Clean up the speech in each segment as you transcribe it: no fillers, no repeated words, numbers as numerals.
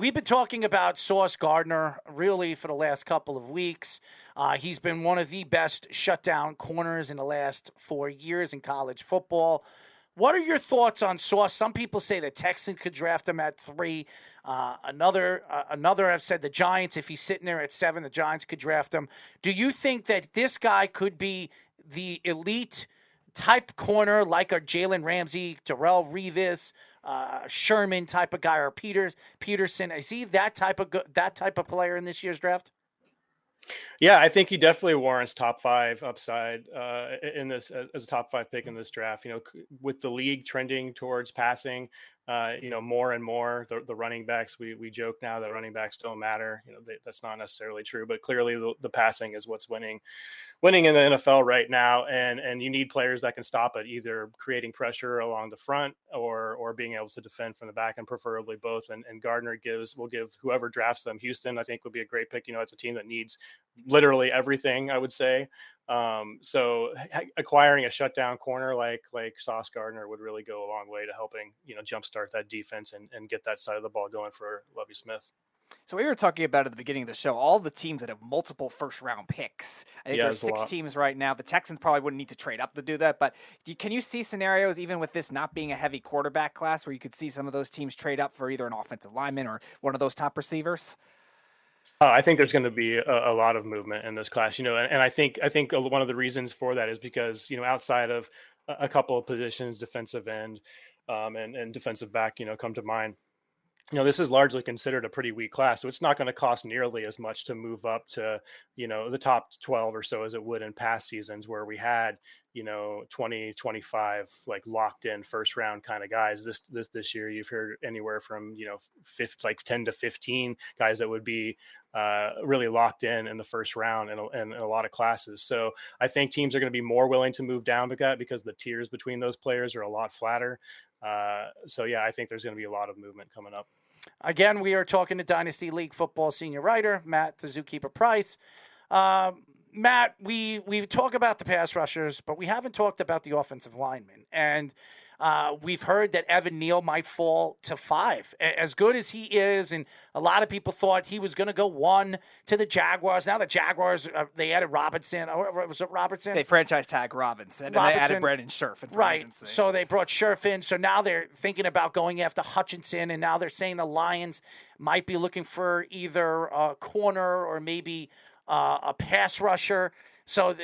We've been talking about Sauce Gardner really for the last couple of weeks. He's been one of the best shutdown corners in the last 4 years in college football. What are your thoughts on Sauce? Some people say the Texans could draft him at 3. Another have said the Giants, if he's sitting there at 7, the Giants could draft him. Do you think that this guy could be the elite type corner like a Jalen Ramsey, Darrell Revis, Sherman type of guy, or Peterson? Is he that type of player in this year's draft? Yeah, I think he definitely warrants top 5 upside in this as a top 5 pick in this draft. With the league trending towards passing, more and more the running backs. We joke now that running backs don't matter. That's not necessarily true, but clearly the passing is what's winning in the NFL right now. And you need players that can stop it, either creating pressure along the front or being able to defend from the back, and preferably both. And Gardner will give whoever drafts them. Houston, I think, would be a great pick. It's a team that needs literally everything, I would say. So acquiring a shutdown corner like Sauce Gardner would really go a long way to helping, jumpstart that defense and get that side of the ball going for Lovie Smith. So we were talking about at the beginning of the show, all the teams that have multiple first-round picks. I think there's 6 teams right now. The Texans probably wouldn't need to trade up to do that, but can you see scenarios, even with this not being a heavy quarterback class, where you could see some of those teams trade up for either an offensive lineman or one of those top receivers? I think there's going to be a lot of movement in this class, and I think one of the reasons for that is because, outside of a couple of positions, defensive end and defensive back, come to mind. This is largely considered a pretty weak class, so it's not going to cost nearly as much to move up to, the top 12 or so as it would in past seasons where we had, 20, 25, like locked in first round kind of guys. This year, you've heard anywhere from, 10 to 15 guys that would be really locked in the first round in a lot of classes. So I think teams are going to be more willing to move down to that because the tiers between those players are a lot flatter. So yeah, I think there's going to be a lot of movement coming up. Again, we are talking to Dynasty League football senior writer Matt, the Zookeeper Price. Matt, we talk about the pass rushers, but we haven't talked about the offensive linemen. And we've heard that Evan Neal might fall to 5. As good as he is, and a lot of people thought he was going to go 1 to the Jaguars. Now the Jaguars, they added Robinson. Was it Robertson? They franchise tag Robinson, and they added Brandon Scherf in free agency. So they brought Scherf in. So now they're thinking about going after Hutchinson, and now they're saying the Lions might be looking for either a corner or maybe a pass rusher. So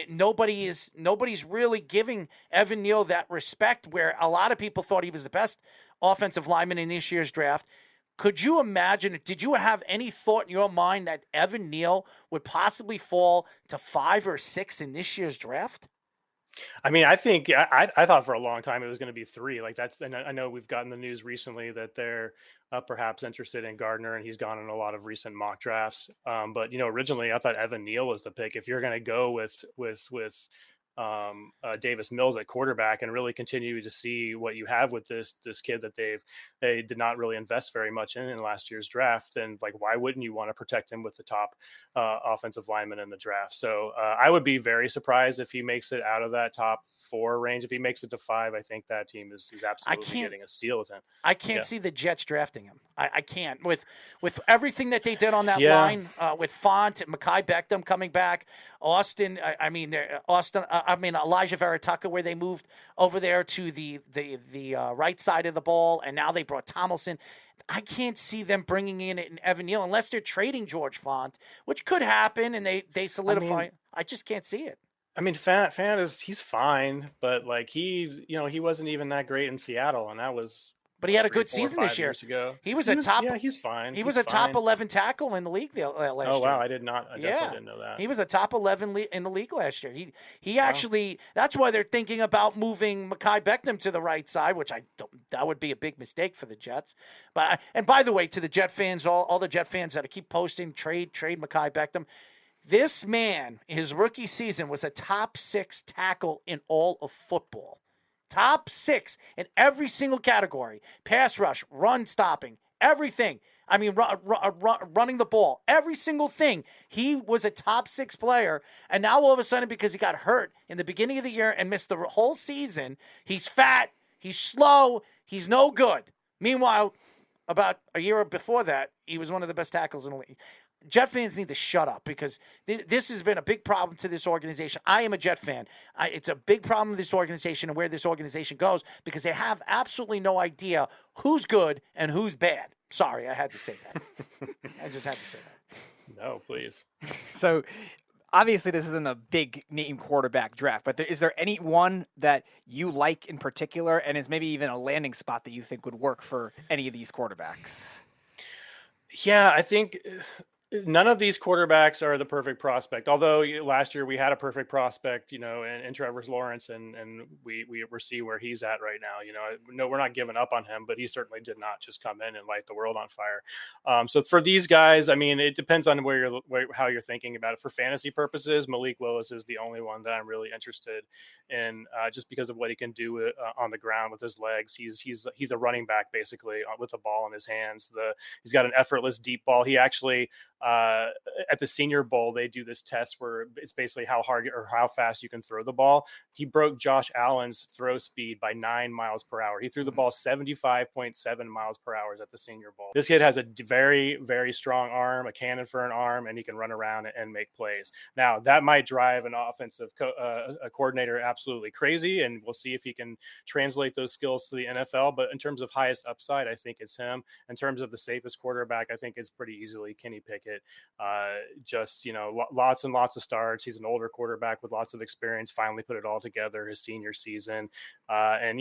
nobody's really giving Evan Neal that respect, where a lot of people thought he was the best offensive lineman in this year's draft. Could you imagine, did you have any thought in your mind that Evan Neal would possibly fall to 5 or 6 in this year's draft? I mean, I think I thought for a long time it was going to be 3. And I know we've gotten the news recently that they're perhaps interested in Gardner, and he's gone in a lot of recent mock drafts. But originally I thought Evan Neal was the pick. If you're going to go with Davis Mills at quarterback and really continue to see what you have with this kid that they did not really invest very much in last year's draft, then why wouldn't you want to protect him with the top offensive lineman in the draft? So I would be very surprised if he makes it out of that top 4 range. If he makes it to 5, I think that team is absolutely getting a steal with him. I can't see the Jets drafting him. I can't with everything that they did on that line with Font, Mekhi Beckham coming back, Elijah Vera Tucker, where they moved over there to the right side of the ball, and now they brought Tomlinson. I can't see them bringing in an Evan Neal unless they're trading George Font, which could happen, and they solidify. I just can't see it. I mean, Fant he's fine, but he wasn't even that great in Seattle, and that was. But he had a good season this year. He's fine. He was a top 11 tackle in the league last year. Oh wow, I definitely didn't know that. He was a top 11 in the league last year. He actually, that's why they're thinking about moving Mekhi Beckham to the right side, which that would be a big mistake for the Jets. But and by the way, to the Jet fans, all the Jet fans that keep posting trade Mekhi Beckham. This man, his rookie season, was a top 6 tackle in all of football. Top 6 in every single category. Pass rush, run stopping, everything. I mean, running the ball, every single thing. He was a top 6 player. And now all of a sudden, because he got hurt in the beginning of the year and missed the whole season, he's fat, he's slow, he's no good. Meanwhile, about a year before that, he was one of the best tackles in the league. Jet fans need to shut up because this has been a big problem to this organization. I am a Jet fan. It's a big problem with this organization and where this organization goes because they have absolutely no idea who's good and who's bad. Sorry, I had to say that. I just had to say that. No, please. So, obviously, this isn't a big name quarterback draft, but is there any one that you like in particular and is maybe even a landing spot that you think would work for any of these quarterbacks? Yeah, I think none of these quarterbacks are the perfect prospect. Although last year we had a perfect prospect, in Trevor Lawrence, and we see where he's at right now. No, we're not giving up on him, but he certainly did not just come in and light the world on fire. So for these guys, I mean, it depends on how you're thinking about it. For fantasy purposes, Malik Willis is the only one that I'm really interested in, just because of what he can do on the ground with his legs. He's a running back basically with the ball in his hands. He's got an effortless deep ball. He actually at the Senior Bowl, they do this test where it's basically how hard or how fast you can throw the ball. He broke Josh Allen's throw speed by 9 miles per hour. He threw the ball 75.7 miles per hour at the Senior Bowl. This kid has a very, very strong arm, a cannon for an arm, and he can run around and make plays. Now, that might drive an offensive a coordinator absolutely crazy, and we'll see if he can translate those skills to the NFL. But in terms of highest upside, I think it's him. In terms of the safest quarterback, I think it's pretty easily Kenny Pickett. Lots and lots of starts. He's an older quarterback with lots of experience, finally put it all together his senior season. And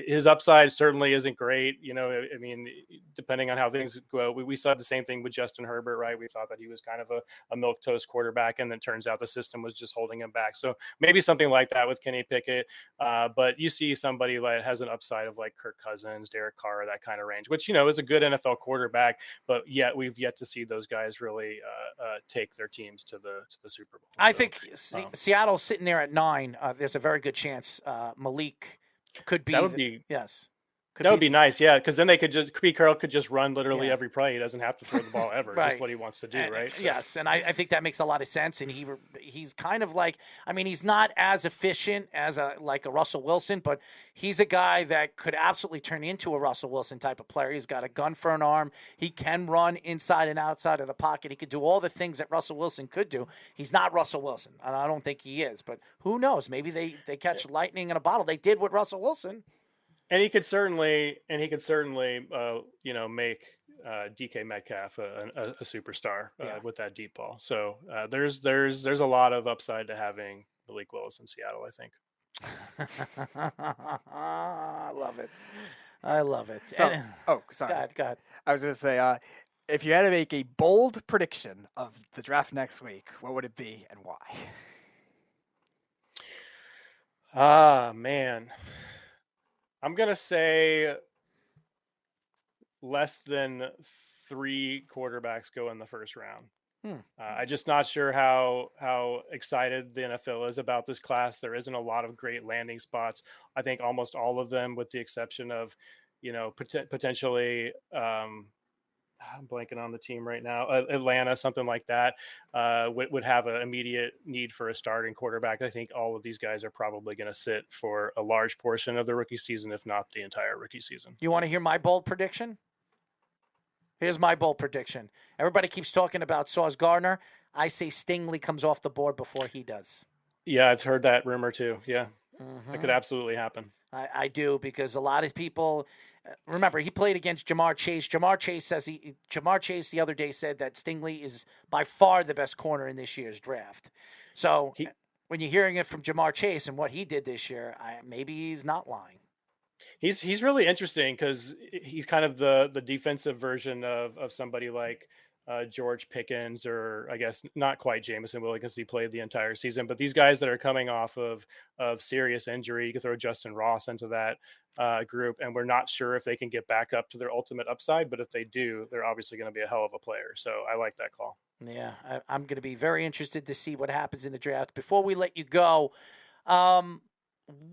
his upside certainly isn't great. I mean, depending on how things go, we saw the same thing with Justin Herbert, right? We thought that he was kind of a milquetoast quarterback, and then turns out the system was just holding him back. So maybe something like that with Kenny Pickett. But you see somebody that has an upside of like Kirk Cousins, Derek Carr, that kind of range, which, is a good NFL quarterback, but yet we've yet to see those guys really take their teams to the Super Bowl. I think Seattle sitting there at 9. There's a very good chance Malik could be. That would be yes. That would be nice, yeah, because then Pete Carroll could just run literally every play. He doesn't have to throw the ball ever. Right. Just what he wants to do, right? So. Yes, and I think that makes a lot of sense. And he's kind of like, I mean, he's not as efficient as a Russell Wilson, but he's a guy that could absolutely turn into a Russell Wilson type of player. He's got a gun for an arm. He can run inside and outside of the pocket. He could do all the things that Russell Wilson could do. He's not Russell Wilson, and I don't think he is. But who knows? Maybe they catch lightning in a bottle. They did with Russell Wilson. And he could certainly, make DK Metcalf a superstar with that deep ball. So there's a lot of upside to having Malik Willis in Seattle, I think. I love it. I love it. So, sorry. Go ahead. I was going to say, if you had to make a bold prediction of the draft next week, what would it be and why? Man. I'm going to say less than 3 quarterbacks go in the first round. I'm just not sure how excited the NFL is about this class. There isn't a lot of great landing spots. I think almost all of them, with the exception of, potentially I'm blanking on the team right now, Atlanta, something like that, would have an immediate need for a starting quarterback. I think all of these guys are probably going to sit for a large portion of the rookie season, if not the entire rookie season. You want to hear my bold prediction? Here's my bold prediction. Everybody keeps talking about Sauce Gardner. I say Stingley comes off the board before he does. Yeah, I've heard that rumor too. Yeah, That could absolutely happen. I do, because a lot of people remember he played against Jamar Chase. Jamar Chase the other day said that Stingley is by far the best corner in this year's draft. So when you're hearing it from Jamar Chase and what he did this year, maybe he's not lying. He's really interesting because he's kind of the defensive version of somebody like George Pickens, or I guess not quite Jameson Williams because he played the entire season. But these guys that are coming off of serious injury, you could throw Justin Ross into that group, and we're not sure if they can get back up to their ultimate upside. But if they do, they're obviously going to be a hell of a player. So I like that call. Yeah, I'm going to be very interested to see what happens in the draft. Before we let you go,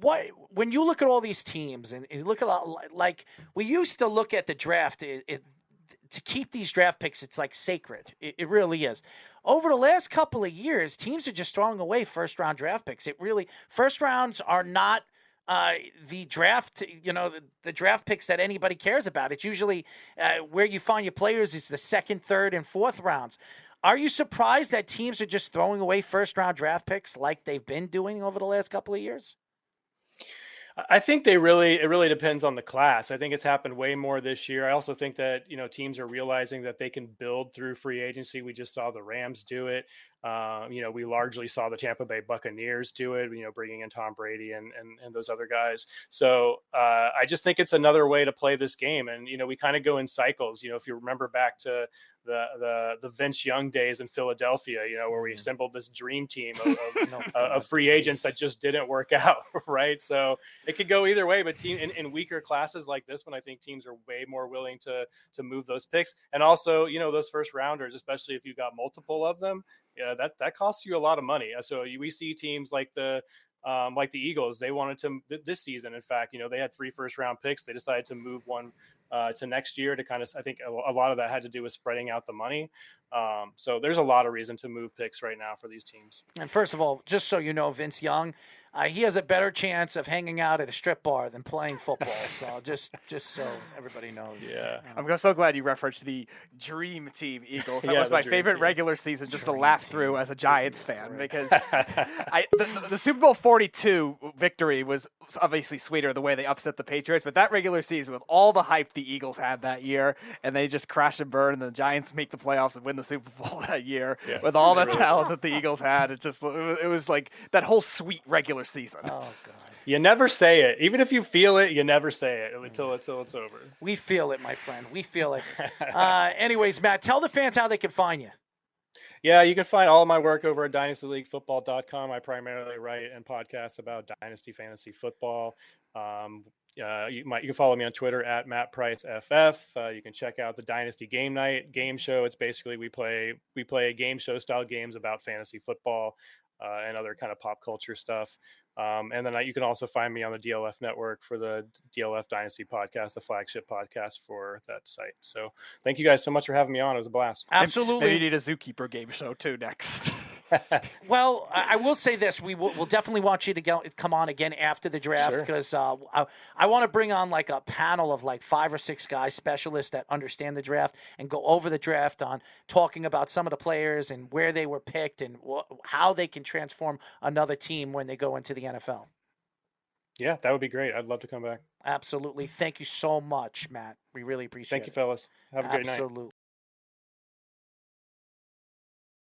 when you look at all these teams and you look at like we used to look at the draft, to keep these draft picks, it's like sacred. It really is. Over the last couple of years, teams are just throwing away first-round draft picks. First rounds are not the draft, the draft picks that anybody cares about. It's usually where you find your players is the second, third, and fourth rounds. Are you surprised that teams are just throwing away first-round draft picks like they've been doing over the last couple of years? I think it really depends on the class. I think it's happened way more this year. I also think that, teams are realizing that they can build through free agency. We just saw the Rams do it. We largely saw the Tampa Bay Buccaneers do it, bringing in Tom Brady and those other guys. So I just think it's another way to play this game. And, we kind of go in cycles. If you remember back to the Vince Young days in Philadelphia, where we assembled this dream team of free agents that just didn't work out, right? So it could go either way, but in weaker classes like this one, I think teams are way more willing to move those picks. And also, those first rounders, especially if you got multiple of them, that costs you a lot of money. So we see teams like the Eagles, they wanted to this season. In fact, they had 3 first-round picks. They decided to move one to next year to kind of, I think a lot of that had to do with spreading out the money. So there's a lot of reason to move picks right now for these teams. And first of all, just so you know, Vince Young, he has a better chance of hanging out at a strip bar than playing football. So just so everybody knows. Yeah. I'm so glad you referenced the Dream Team Eagles. That was my favorite team. Regular season just to laugh through as a Giants fan, because the Super Bowl 42 victory was obviously sweeter the way they upset the Patriots, but that regular season with all the hype the Eagles had that year, and they just crash and burn, and the Giants make the playoffs and win the Super Bowl that year with all the talent that the Eagles had. It was like that whole sweet regular season. Oh God! You never say it, even if you feel it. You never say it until it's over. We feel it, my friend. We feel it. Anyways, Matt, tell the fans how they can find you. Yeah, you can find all of my work over at dynastyleaguefootball.com. I primarily write and podcast about Dynasty Fantasy Football. You can follow me on Twitter at MattPriceFF. You can check out the Dynasty Game Night game show. It's basically we play game show style games about fantasy football and other kind of pop culture stuff. And then you can also find me on the DLF network for the DLF Dynasty podcast, the flagship podcast for that site. So thank you guys so much for having me on. It was a blast. Absolutely. Maybe you need a Zookeeper game show too next. Well, I will say this. We'll definitely want you to come on again after the draft, because I want to bring on like a panel of like 5 or 6 guys, specialists that understand the draft, and go over the draft on talking about some of the players and where they were picked and how they can transform another team when they go into the NFL. Yeah, that would be great. I'd love to come back. Absolutely. Thank you so much, Matt. We really appreciate it. Thank you, fellas. Have a great night. Absolutely.